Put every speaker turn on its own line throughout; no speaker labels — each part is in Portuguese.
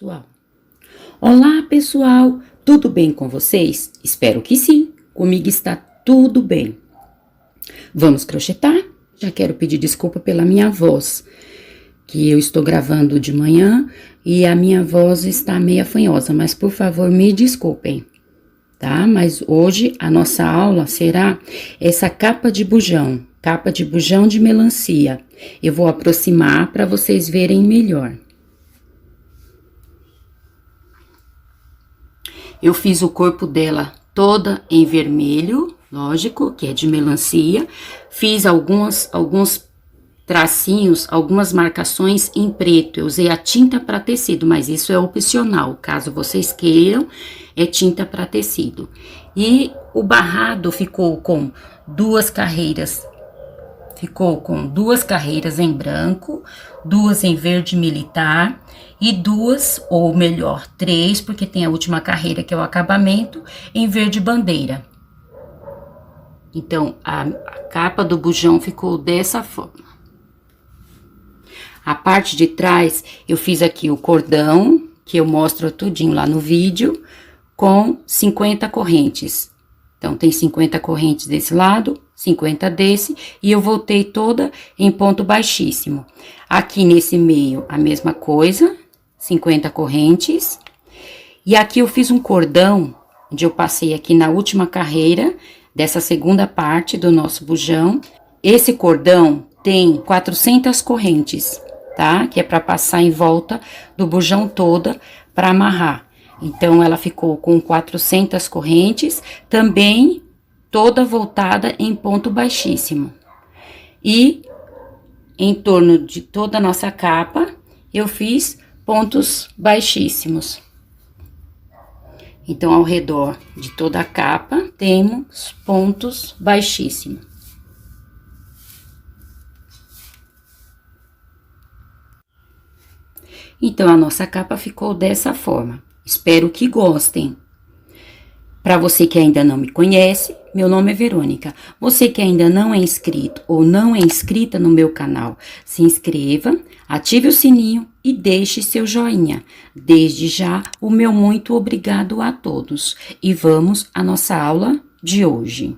pessoal. Olá, pessoal! Tudo bem com vocês? Espero que sim. Comigo está tudo bem. Vamos crochetar? Já quero pedir desculpa pela minha voz, que eu estou gravando de manhã e a minha voz está meio afanhosa, mas por favor me desculpem, tá? Mas hoje a nossa aula será essa capa de bujão de melancia. Eu vou aproximar para vocês verem melhor. Eu fiz o corpo dela toda em vermelho, lógico, que é de melancia. Fiz alguns tracinhos, algumas marcações em preto. Eu usei a tinta para tecido, mas isso é opcional. Caso vocês queiram, é tinta para tecido. E o barrado ficou com duas carreiras. Ficou com duas carreiras em branco, duas em verde militar e duas, ou melhor, três, porque tem a última carreira que é o acabamento, em verde bandeira. Então, a capa do bujão ficou dessa forma. A parte de trás, eu fiz aqui o cordão, que eu mostro tudinho lá no vídeo, com 50 correntes. Então, tem 50 correntes desse lado, 50 desse, e eu voltei toda em ponto baixíssimo. Aqui nesse meio, a mesma coisa, 50 correntes. E aqui eu fiz um cordão, onde eu passei aqui na última carreira dessa segunda parte do nosso bujão. Esse cordão tem 400 correntes, tá? Que é para passar em volta do bujão toda para amarrar. Então, ela ficou com 400 correntes, também toda voltada em ponto baixíssimo. E em torno de toda a nossa capa, eu fiz pontos baixíssimos. Então, ao redor de toda a capa, temos pontos baixíssimos. Então, a nossa capa ficou dessa forma. Espero que gostem. Para você que ainda não me conhece, meu nome é Verônica. Você que ainda não é inscrito ou não é inscrita no meu canal, se inscreva, ative o sininho e deixe seu joinha. Desde já, o meu muito obrigado a todos. E vamos à nossa aula de hoje.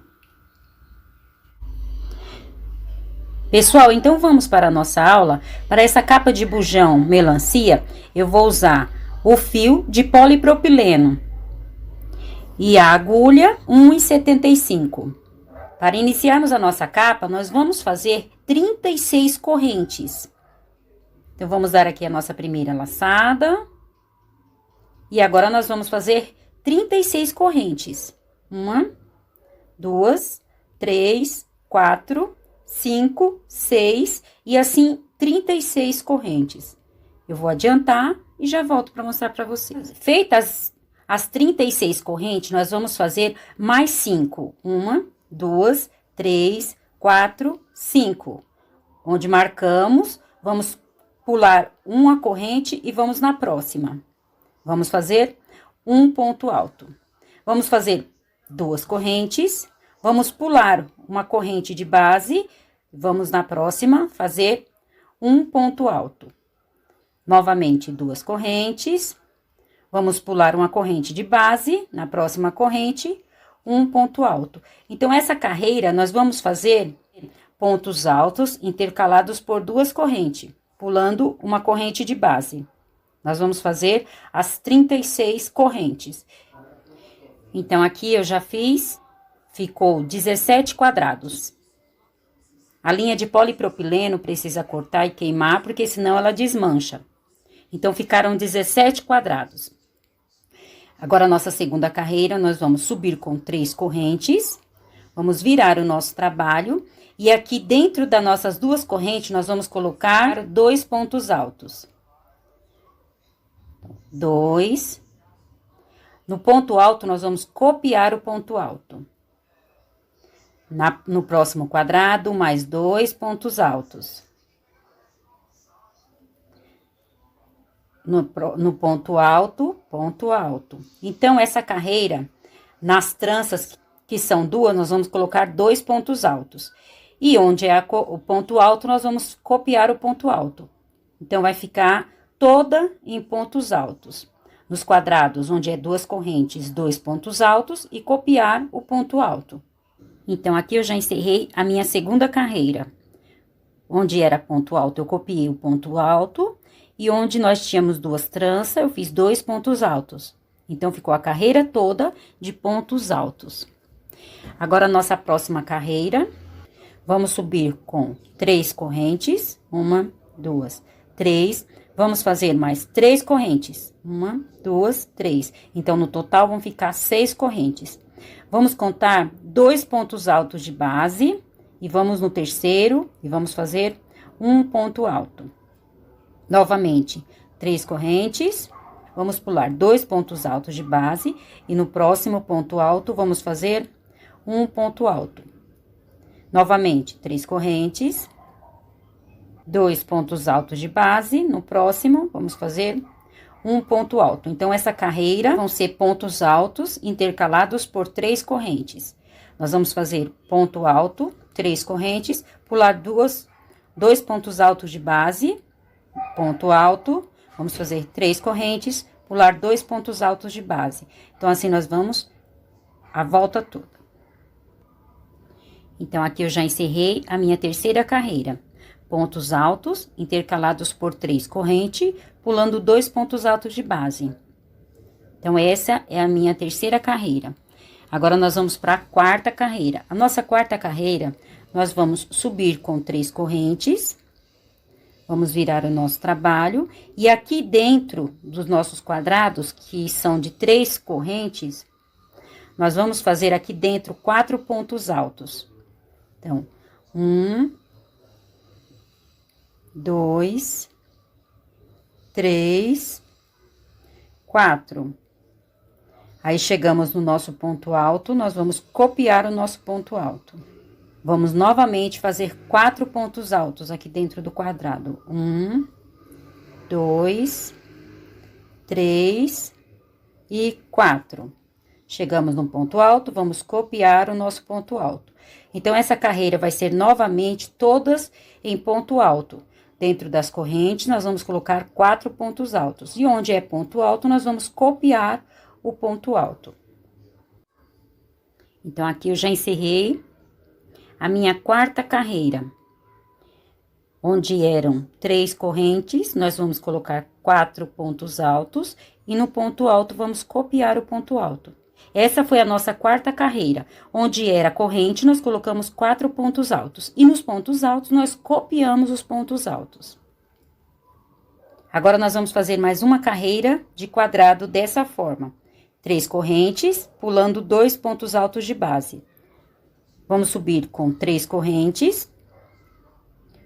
Pessoal, então vamos para a nossa aula. Para essa capa de bujão melancia, eu vou usar o fio de polipropileno e a agulha 1,75. Para iniciarmos a nossa capa, nós vamos fazer 36 correntes. Então, vamos dar aqui a nossa primeira laçada. E agora, nós vamos fazer 36 correntes. 1, 2, 3, 4, 5, 6 e assim 36 correntes. Eu vou adiantar e já volto para mostrar para vocês. Feitas as 36 correntes, nós vamos fazer mais 5. 1, 2, 3, 4, 5. Onde marcamos, vamos pular uma corrente e vamos na próxima. Vamos fazer um ponto alto. Vamos fazer duas correntes, vamos pular uma corrente de base, vamos na próxima fazer um ponto alto. Novamente, duas correntes, vamos pular uma corrente de base, na próxima corrente, um ponto alto. Então, essa carreira, nós vamos fazer pontos altos intercalados por duas correntes, pulando uma corrente de base. Nós vamos fazer as 36 correntes. Então, aqui eu já fiz, ficou 17 quadrados. A linha de polipropileno precisa cortar e queimar, porque senão ela desmancha. Então, ficaram 17 quadrados. Agora, a nossa segunda carreira, nós vamos subir com 3 correntes. Vamos virar o nosso trabalho. E aqui, dentro das nossas duas correntes, nós vamos colocar 2 pontos altos. 2. No ponto alto, nós vamos copiar o ponto alto. No próximo quadrado, mais 2 pontos altos. No ponto alto, ponto alto. Então, essa carreira, nas tranças, que são duas, nós vamos colocar 2 pontos altos. E onde é o ponto alto, nós vamos copiar o ponto alto. Então, vai ficar toda em pontos altos. Nos quadrados onde é 2 correntes, 2 pontos altos e copiar o ponto alto. Então, aqui eu já encerrei a minha segunda carreira. Onde era ponto alto, eu copiei o ponto alto. E onde nós tínhamos 2 tranças, eu fiz 2 pontos altos. Então, ficou a carreira toda de pontos altos. Agora, a nossa próxima carreira, vamos subir com 3 correntes. 1, 2, 3. Vamos fazer mais 3 correntes. 1, 2, 3. Então, no total, vão ficar 6 correntes. Vamos contar 2 pontos altos de base. E vamos no terceiro, e vamos fazer um ponto alto. Novamente, 3 correntes. Vamos pular 2 pontos altos de base. E no próximo ponto alto, vamos fazer um ponto alto. Novamente, 3 correntes. 2 pontos altos de base. No próximo, vamos fazer um ponto alto. Então, essa carreira vão ser pontos altos intercalados por 3 correntes. Nós vamos fazer ponto alto, 3 correntes, pular 2 pontos altos de base, ponto alto, vamos fazer 3 correntes, pular 2 pontos altos de base. Então, assim, nós vamos a volta toda. Então, aqui eu já encerrei a minha terceira carreira. Pontos altos, intercalados por 3 correntes, pulando 2 pontos altos de base. Então, essa é a minha terceira carreira. Agora, nós vamos para a quarta carreira. A nossa quarta carreira, nós vamos subir com 3 correntes. Vamos virar o nosso trabalho. E aqui dentro dos nossos quadrados, que são de 3 correntes, nós vamos fazer aqui dentro 4 pontos altos. Então, 1, 2, 3, 4. Aí, chegamos no nosso ponto alto, nós vamos copiar o nosso ponto alto. Vamos novamente fazer 4 pontos altos aqui dentro do quadrado. 1, 2, 3 e 4. Chegamos no ponto alto, vamos copiar o nosso ponto alto. Então, essa carreira vai ser novamente todas em ponto alto. Dentro das correntes, nós vamos colocar 4 pontos altos. E onde é ponto alto, nós vamos copiar o ponto alto. Então, aqui eu já encerrei a minha quarta carreira. Onde eram 3 correntes, nós vamos colocar 4 pontos altos. E no ponto alto, vamos copiar o ponto alto. Essa foi a nossa quarta carreira. Onde era corrente, nós colocamos 4 pontos altos. E nos pontos altos, nós copiamos os pontos altos. Agora, nós vamos fazer mais uma carreira de quadrado dessa forma. 3 correntes, pulando 2 pontos altos de base. Vamos subir com 3 correntes.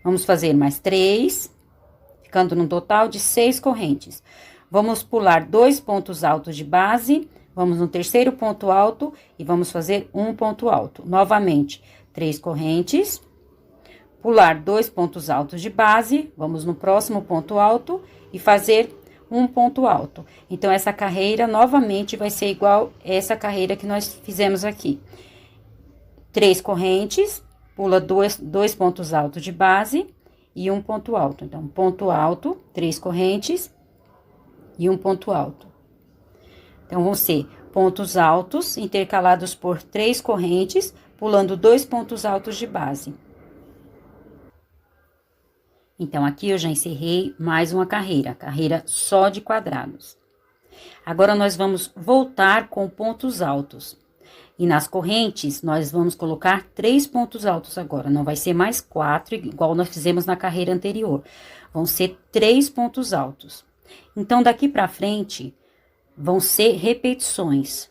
Vamos fazer mais 3, ficando num total de 6 correntes. Vamos pular 2 pontos altos de base, vamos no terceiro ponto alto e vamos fazer um ponto alto. Novamente, 3 correntes, pular 2 pontos altos de base, vamos no próximo ponto alto e fazer um ponto alto. Então, essa carreira, novamente, vai ser igual essa carreira que nós fizemos aqui. 3 correntes, pula 2 pontos altos de base e um ponto alto. Então, ponto alto, 3 correntes e um ponto alto. Então, vão ser pontos altos intercalados por 3 correntes, pulando 2 pontos altos de base. Então, aqui eu já encerrei mais uma carreira só de quadrados. Agora, nós vamos voltar com pontos altos. E nas correntes, nós vamos colocar 3 pontos altos agora. Não vai ser mais 4, igual nós fizemos na carreira anterior. Vão ser 3 pontos altos. Então, daqui pra frente, vão ser repetições.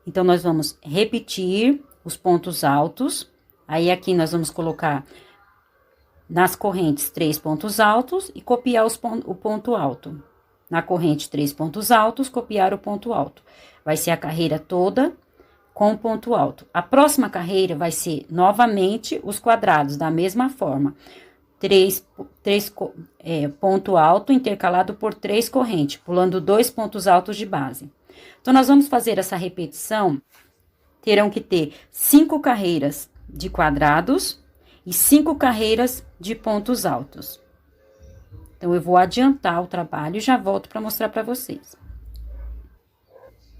Então, nós vamos repetir os pontos altos. Aí, aqui, nós vamos colocar nas correntes 3 pontos altos e copiar o ponto alto. Na corrente, 3 pontos altos, copiar o ponto alto. Vai ser a carreira toda com ponto alto. A próxima carreira vai ser novamente os quadrados, da mesma forma. 3 ponto alto intercalado por 3 correntes, pulando 2 pontos altos de base. Então, nós vamos fazer essa repetição, terão que ter 5 carreiras de quadrados e 5 carreiras de pontos altos. Então, eu vou adiantar o trabalho e já volto para mostrar para vocês.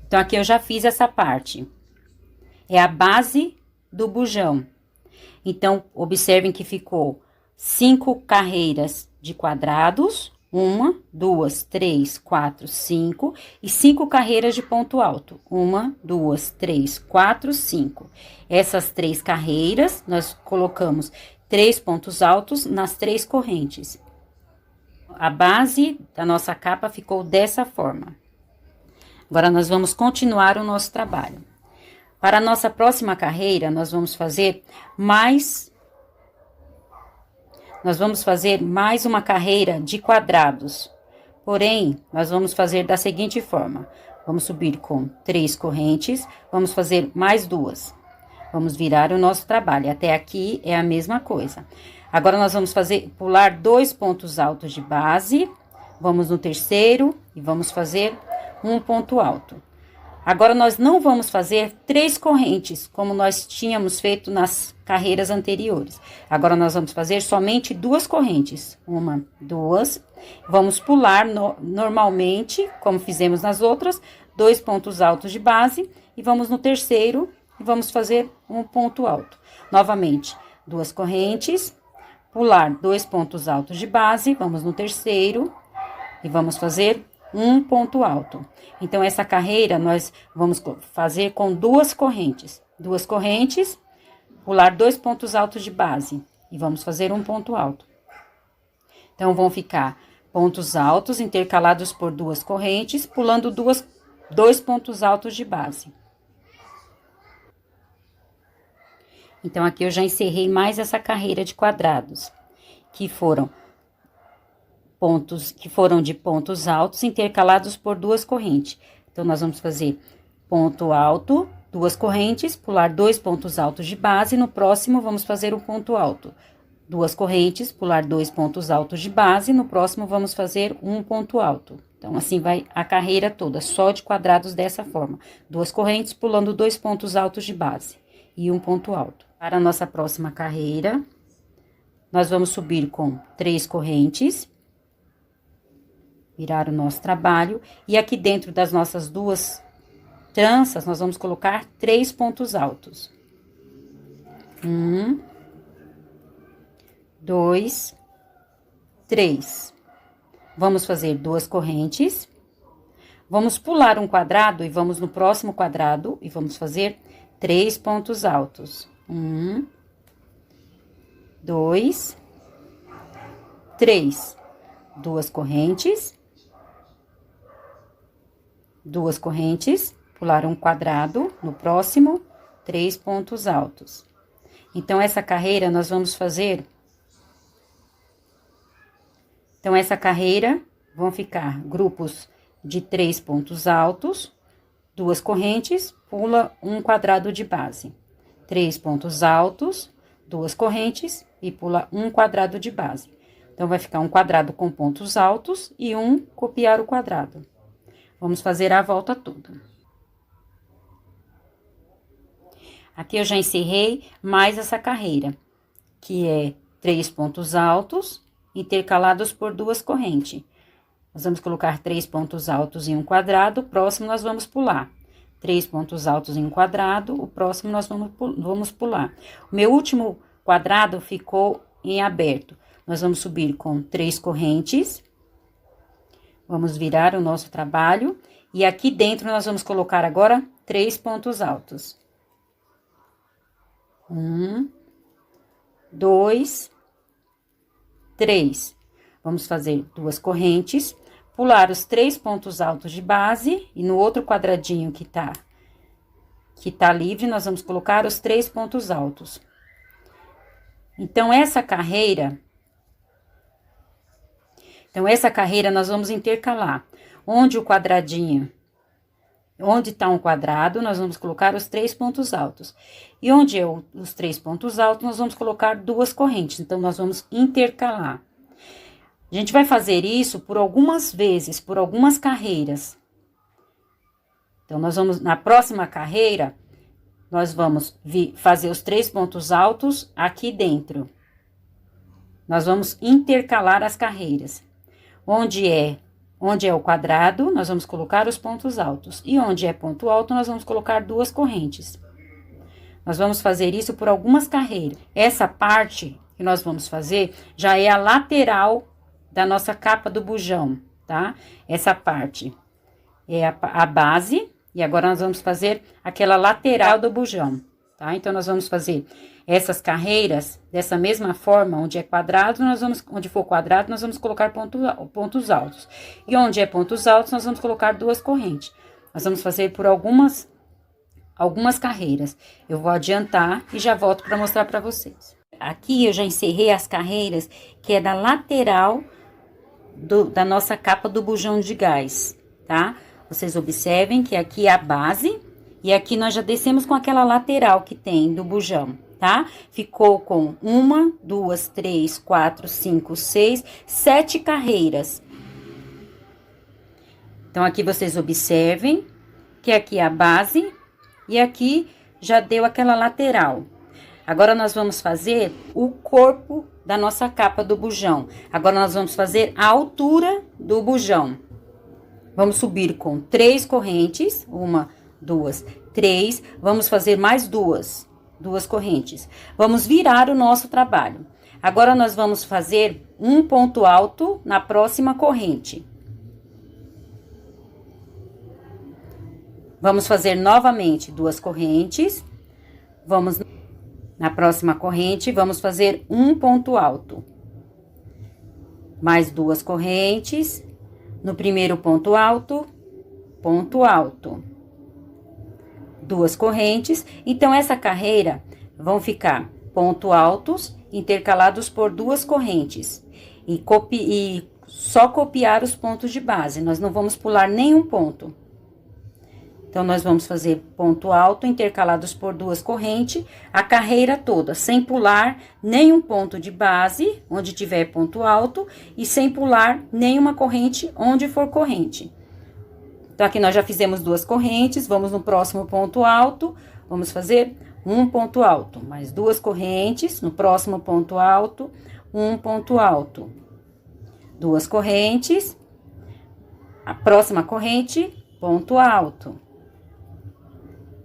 Então, aqui eu já fiz essa parte. É a base do bujão. Então, observem que ficou 5 carreiras de quadrados. 1, 2, 3, 4, 5. E 5 carreiras de ponto alto. 1, 2, 3, 4, 5. Essas 3 carreiras, nós colocamos 3 pontos altos nas 3 correntes. A base da nossa capa ficou dessa forma. Agora, nós vamos continuar o nosso trabalho. Para a nossa próxima carreira, nós vamos fazer mais uma carreira de quadrados. Porém, nós vamos fazer da seguinte forma. Vamos subir com 3 correntes, vamos fazer mais 2. Vamos virar o nosso trabalho. Até aqui é a mesma coisa. Agora, nós vamos pular 2 pontos altos de base. Vamos no terceiro e vamos fazer um ponto alto. Agora, nós não vamos fazer 3 correntes, como nós tínhamos feito nas carreiras anteriores. Agora, nós vamos fazer somente 2 correntes. 1, 2. Vamos pular normalmente, como fizemos nas outras, 2 pontos altos de base. E vamos no terceiro e vamos fazer um ponto alto. Novamente, 2 correntes, pular 2 pontos altos de base. Vamos no terceiro e vamos fazer um ponto alto. Então, essa carreira nós vamos fazer com 2 correntes. 2 correntes, pular 2 pontos altos de base e vamos fazer um ponto alto. Então, vão ficar pontos altos intercalados por 2 correntes, pulando 2 pontos altos de base. Então, aqui eu já encerrei mais essa carreira de quadrados, que foram de pontos altos intercalados por 2 correntes. Então, nós vamos fazer ponto alto, 2 correntes, pular 2 pontos altos de base. No próximo, vamos fazer um ponto alto. 2 correntes, pular 2 pontos altos de base. No próximo, vamos fazer um ponto alto. Então, assim vai a carreira toda, só de quadrados dessa forma. 2 correntes, pulando 2 pontos altos de base e um ponto alto. Para a nossa próxima carreira, nós vamos subir com 3 correntes. Virar o nosso trabalho. E aqui dentro das nossas 2 tranças, nós vamos colocar 3 pontos altos. 1, 2, 3. Vamos fazer 2 correntes. Vamos pular um quadrado e vamos no próximo quadrado e vamos fazer 3 pontos altos. 1, 2, 3. 2 correntes. 2 correntes, pular um quadrado, no próximo, 3 pontos altos. Então, essa carreira, nós vamos fazer... Então, essa carreira, vão ficar grupos de 3 pontos altos, 2 correntes, pula um quadrado de base. 3 pontos altos, 2 correntes e pula um quadrado de base. Então, vai ficar um quadrado com pontos altos e copiar o quadrado. Vamos fazer a volta toda. Aqui eu já encerrei mais essa carreira, que é 3 pontos altos, intercalados por 2 correntes. Nós vamos colocar 3 pontos altos em um quadrado, o próximo nós vamos pular. 3 pontos altos em um quadrado, o próximo nós vamos pular. O meu último quadrado ficou em aberto. Nós vamos subir com 3 correntes. Vamos virar o nosso trabalho. E aqui dentro, nós vamos colocar agora 3 pontos altos. 1, 2, 3. Vamos fazer 2 correntes, pular os 3 pontos altos de base. E no outro quadradinho que tá livre, nós vamos colocar os 3 pontos altos. Então, essa carreira nós vamos intercalar. Onde tá um quadrado, nós vamos colocar os 3 pontos altos. E onde é os 3 pontos altos, nós vamos colocar 2 correntes. Então, nós vamos intercalar. A gente vai fazer isso por algumas vezes, por algumas carreiras. Então, na próxima carreira, nós vamos fazer os 3 pontos altos aqui dentro. Nós vamos intercalar as carreiras. Onde é o quadrado, nós vamos colocar os pontos altos. E onde é ponto alto, nós vamos colocar duas correntes. Nós vamos fazer isso por algumas carreiras. Essa parte que nós vamos fazer já é a lateral da nossa capa do bujão, tá? Essa parte é a base, e agora nós vamos fazer aquela lateral do bujão, tá? Então, nós vamos fazer essas carreiras dessa mesma forma, onde é quadrado, onde for quadrado, nós vamos colocar pontos altos. E onde é pontos altos, nós vamos colocar duas correntes. Nós vamos fazer por algumas carreiras. Eu vou adiantar e já volto para mostrar para vocês. Aqui eu já encerrei as carreiras, que é da lateral da nossa capa do bujão de gás, tá? Vocês observem que aqui é a base e aqui nós já descemos com aquela lateral que tem do bujão, tá? Ficou com 1, 2, 3, 4, 5, 6, 7 carreiras. Então, aqui vocês observem que aqui é a base e aqui já deu aquela lateral. Agora, nós vamos fazer o corpo da nossa capa do bujão. Agora, nós vamos fazer a altura do bujão. Vamos subir com 3 correntes, 1, 2, 3. Vamos fazer mais duas correntes. Vamos virar o nosso trabalho. Agora, nós vamos fazer um ponto alto na próxima corrente. Vamos fazer novamente 2 correntes. Na próxima corrente, vamos fazer um ponto alto. Mais 2 correntes. No primeiro ponto alto. 2 correntes. Então, essa carreira vão ficar ponto altos intercalados por 2 correntes. E só copiar os pontos de base. Nós não vamos pular nenhum ponto. Então, nós vamos fazer ponto alto intercalados por 2 correntes, a carreira toda, sem pular nenhum ponto de base, onde tiver ponto alto, e sem pular nenhuma corrente, onde for corrente. Então, aqui nós já fizemos 2 correntes, vamos no próximo ponto alto, vamos fazer um ponto alto, mais 2 correntes, no próximo ponto alto, um ponto alto. 2 correntes, a próxima corrente, ponto alto.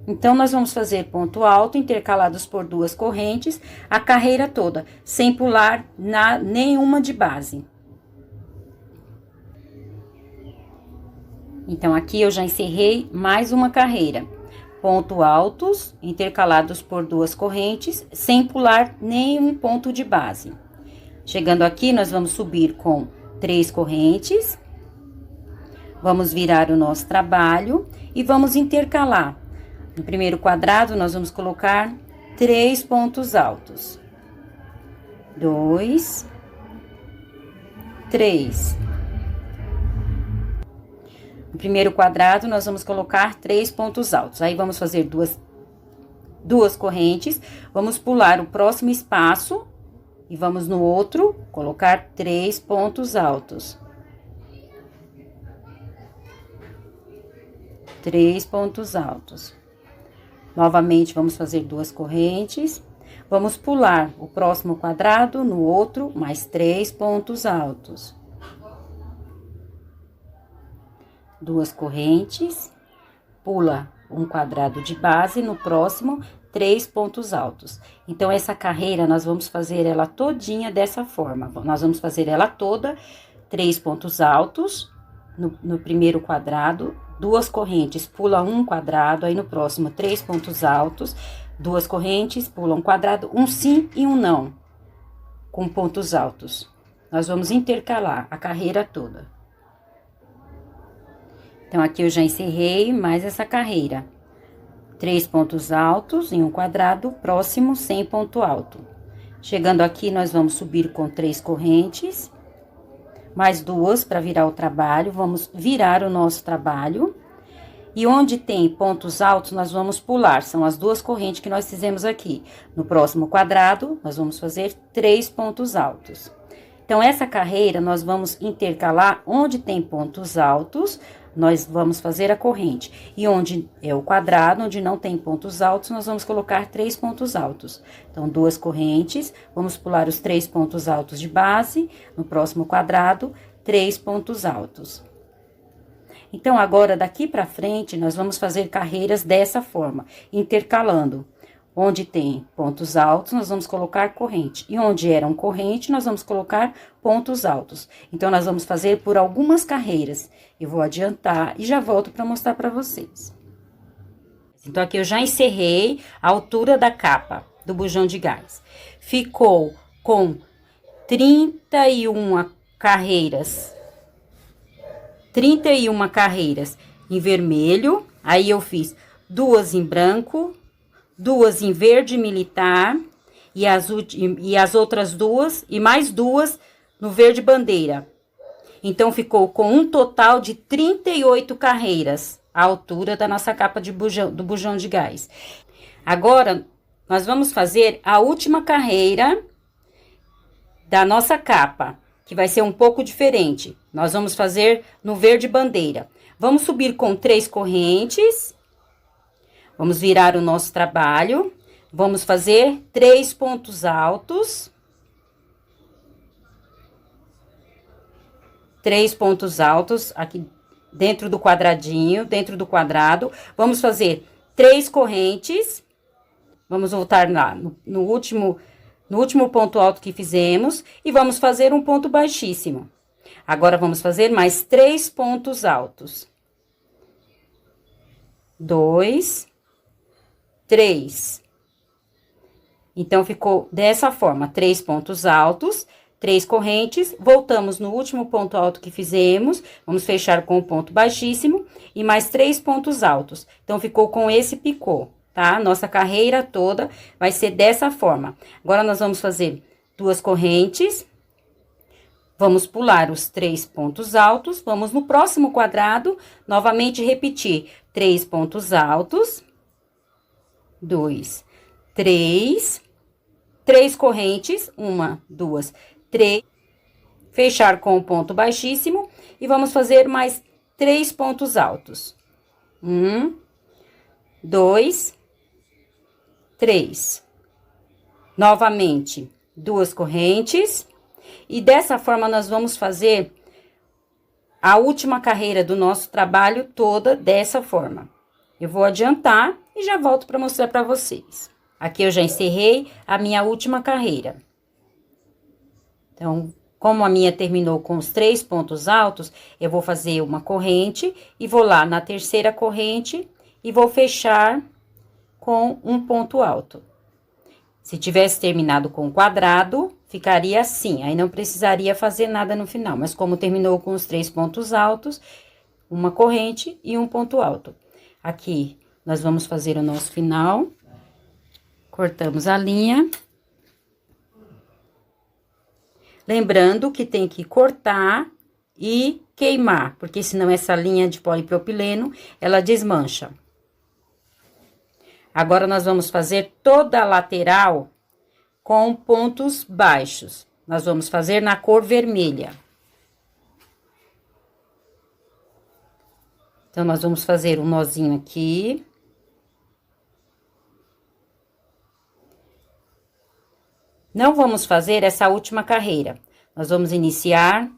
Então, nós vamos fazer ponto alto intercalados por 2 correntes, a carreira toda, sem pular nenhuma de base. Então, aqui eu já encerrei mais uma carreira. Ponto altos intercalados por 2 correntes, sem pular nenhum ponto de base. Chegando aqui, nós vamos subir com 3 correntes. Vamos virar o nosso trabalho e vamos intercalar. No primeiro quadrado, nós vamos colocar 3 pontos altos. 2, 3. No primeiro quadrado, nós vamos colocar 3 pontos altos. Aí, vamos fazer duas correntes, vamos pular o próximo espaço e vamos no outro colocar 3 pontos altos. 3 pontos altos. Novamente, vamos fazer 2 correntes. Vamos pular o próximo quadrado no outro, mais 3 pontos altos. 2 correntes. Pula um quadrado de base, no próximo, 3 pontos altos. Então, essa carreira, nós vamos fazer ela todinha dessa forma. Nós vamos fazer ela toda, 3 pontos altos no primeiro quadrado, 2 correntes, pula um quadrado, aí no próximo 3 pontos altos, 2 correntes, pula um quadrado, um sim e um não, com pontos altos. Nós vamos intercalar a carreira toda. Então, aqui eu já encerrei mais essa carreira. 3 pontos altos em um quadrado, próximo sem ponto alto. Chegando aqui, nós vamos subir com 3 correntes. Mais 2 para virar o trabalho, vamos virar o nosso trabalho. E onde tem pontos altos, nós vamos pular, são as 2 correntes que nós fizemos aqui. No próximo quadrado, nós vamos fazer 3 pontos altos. Então, essa carreira, nós vamos intercalar onde tem pontos altos, nós vamos fazer a corrente. E onde é o quadrado, onde não tem pontos altos, nós vamos colocar 3 pontos altos. Então, 2 correntes, vamos pular os 3 pontos altos de base, no próximo quadrado, 3 pontos altos. Então, agora, daqui pra frente, nós vamos fazer carreiras dessa forma, intercalando. Onde tem pontos altos, nós vamos colocar corrente. E onde eram corrente, nós vamos colocar pontos altos. Então, nós vamos fazer por algumas carreiras. Eu vou adiantar e já volto para mostrar para vocês. Então, aqui eu já encerrei a altura da capa do bujão de gás. Ficou com 31 carreiras. 31 carreiras em vermelho. Aí, eu fiz 2 em branco, 2 em verde militar e as outras 2 e mais 2 no verde bandeira. Então, ficou com um total de 38 carreiras, a altura da nossa capa de bujão, do bujão de gás. Agora, nós vamos fazer a última carreira da nossa capa, que vai ser um pouco diferente. Nós vamos fazer no verde bandeira. Vamos subir com 3 correntes. Vamos virar o nosso trabalho. Vamos fazer 3 pontos altos. 3 pontos altos aqui dentro do quadradinho, dentro do quadrado. Vamos fazer 3 correntes. Vamos voltar lá no último ponto alto que fizemos e vamos fazer um ponto baixíssimo. Agora, vamos fazer mais 3 pontos altos. 2, 3. Então, ficou dessa forma, 3 pontos altos, 3 correntes, voltamos no último ponto alto que fizemos, vamos fechar com o ponto baixíssimo e mais 3 pontos altos. Então, ficou com esse picô, tá? Nossa carreira toda vai ser dessa forma. Agora, nós vamos fazer 2 correntes, vamos pular os 3 pontos altos, vamos no próximo quadrado, novamente repetir 3 pontos altos, 2, 3, 3 correntes, 1, 2, 3, fechar com o ponto baixíssimo e vamos fazer mais 3 pontos altos. 1, 2, 3. Novamente, 2 correntes. E dessa forma, nós vamos fazer a última carreira do nosso trabalho toda dessa forma. Eu vou adiantar e já volto para mostrar para vocês. Aqui eu já encerrei a minha última carreira. Então, como a minha terminou com os 3 pontos altos, eu vou fazer uma corrente e vou lá na terceira corrente e vou fechar com um ponto alto. Se tivesse terminado com quadrado, ficaria assim, aí não precisaria fazer nada no final. Mas como terminou com os 3 pontos altos, uma corrente e um ponto alto. Aqui, nós vamos fazer o nosso final. Cortamos a linha. Lembrando que tem que cortar e queimar, porque senão essa linha de polipropileno, ela desmancha. Agora, nós vamos fazer toda a lateral com pontos baixos. Nós vamos fazer na cor vermelha. Então, nós vamos fazer um nozinho aqui. Não vamos fazer essa última carreira. Nós vamos iniciar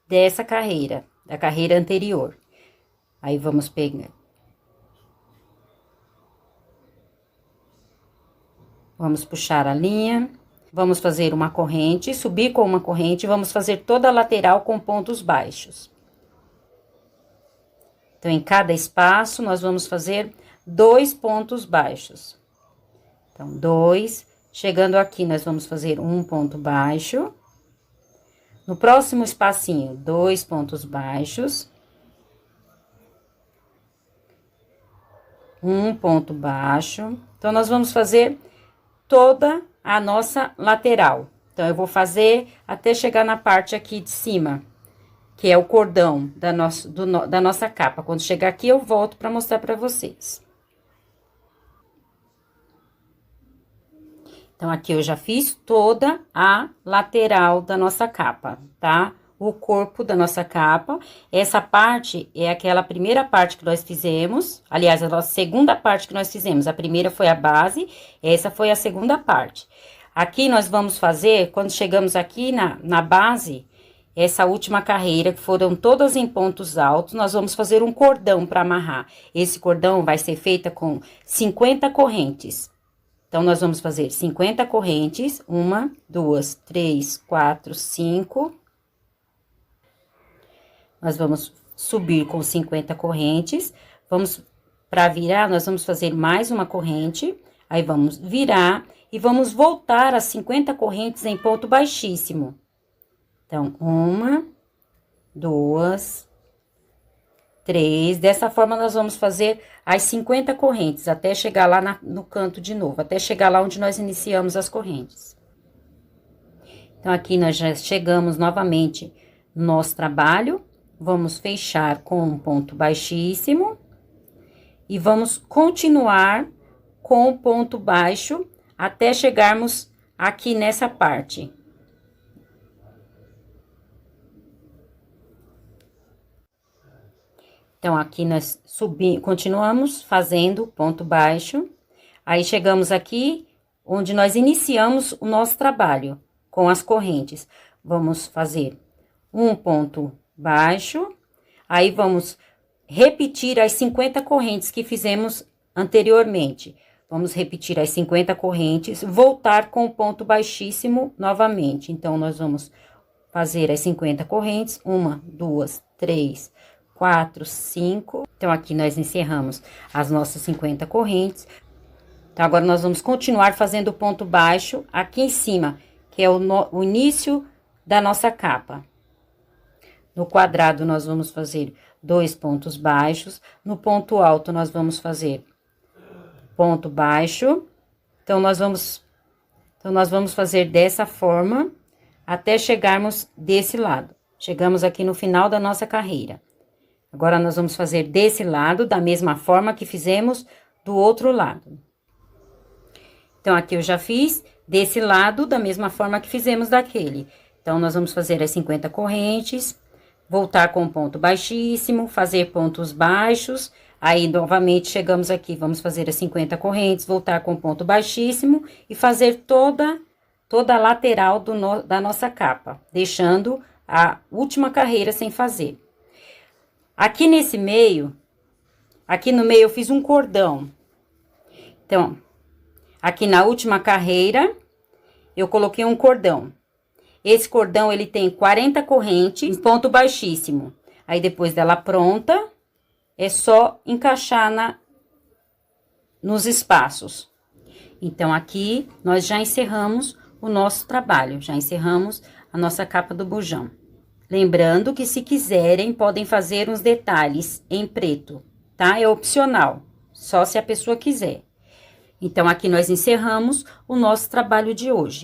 dessa carreira, da carreira anterior. Aí, vamos pegar. Vamos puxar a linha, vamos fazer uma corrente, subir com uma corrente, vamos fazer toda a lateral com pontos baixos. Então, em cada espaço, nós vamos fazer 2 pontos baixos. Então, 2, chegando aqui, nós vamos fazer um ponto baixo. No próximo espacinho, 2 pontos baixos. Um ponto baixo. Então, nós vamos fazer toda a nossa lateral. Então, eu vou fazer até chegar na parte aqui de cima, que é o cordão da nossa capa. Quando chegar aqui, eu volto para mostrar para vocês. Então, aqui eu já fiz toda a lateral da nossa capa, tá? O corpo da nossa capa. Essa parte é aquela primeira parte que nós fizemos. Aliás, a nossa segunda parte que nós fizemos. A primeira foi a base, essa foi a segunda parte. Aqui nós vamos fazer, quando chegamos aqui na base, essa última carreira, que foram todas em pontos altos, nós vamos fazer um cordão para amarrar. Esse cordão vai ser feito com 50 correntes. Então, nós vamos fazer 50 correntes, 1, 2, 3, 4, 5. Nós vamos subir com 50 correntes, para virar, nós vamos fazer mais uma corrente, aí vamos virar e vamos voltar as 50 correntes em ponto baixíssimo. Então, 1, 2, 3, dessa forma nós vamos fazer as 50 correntes, até chegar lá no canto de novo, até chegar lá onde nós iniciamos as correntes. Então, aqui nós já chegamos novamente no nosso trabalho, vamos fechar com um ponto baixíssimo e vamos continuar com o ponto baixo até chegarmos aqui nessa parte. Então, aqui nós continuamos fazendo ponto baixo, aí chegamos aqui onde nós iniciamos o nosso trabalho com as correntes. Vamos fazer um ponto baixo, aí vamos repetir as 50 correntes que fizemos anteriormente. Vamos repetir as 50 correntes, voltar com o ponto baixíssimo novamente. Então, nós vamos fazer as 50 correntes, 1, 2, 3, 4, 5. Então, aqui nós encerramos as nossas 50 correntes. Então, agora nós vamos continuar fazendo o ponto baixo aqui em cima, que é o início da nossa capa. No quadrado, nós vamos fazer 2 pontos baixos. No ponto alto, nós vamos fazer ponto baixo. Então, nós vamos fazer dessa forma até chegarmos desse lado. Chegamos aqui no final da nossa carreira. Agora, nós vamos fazer desse lado, da mesma forma que fizemos do outro lado. Então, aqui eu já fiz desse lado, da mesma forma que fizemos daquele. Então, nós vamos fazer as 50 correntes, voltar com ponto baixíssimo, fazer pontos baixos. Aí, novamente, chegamos aqui, vamos fazer as 50 correntes, voltar com ponto baixíssimo e fazer toda a lateral da nossa capa, deixando a última carreira sem fazer. Aqui nesse meio, aqui no meio eu fiz um cordão. Então, aqui na última carreira, eu coloquei um cordão. Esse cordão, ele tem 40 correntes em ponto baixíssimo. Aí, depois dela pronta, é só encaixar nos espaços. Então, aqui, nós já encerramos o nosso trabalho, já encerramos a nossa capa do bujão. Lembrando que, se quiserem, podem fazer uns detalhes em preto, tá? É opcional, só se a pessoa quiser. Então, aqui nós encerramos o nosso trabalho de hoje.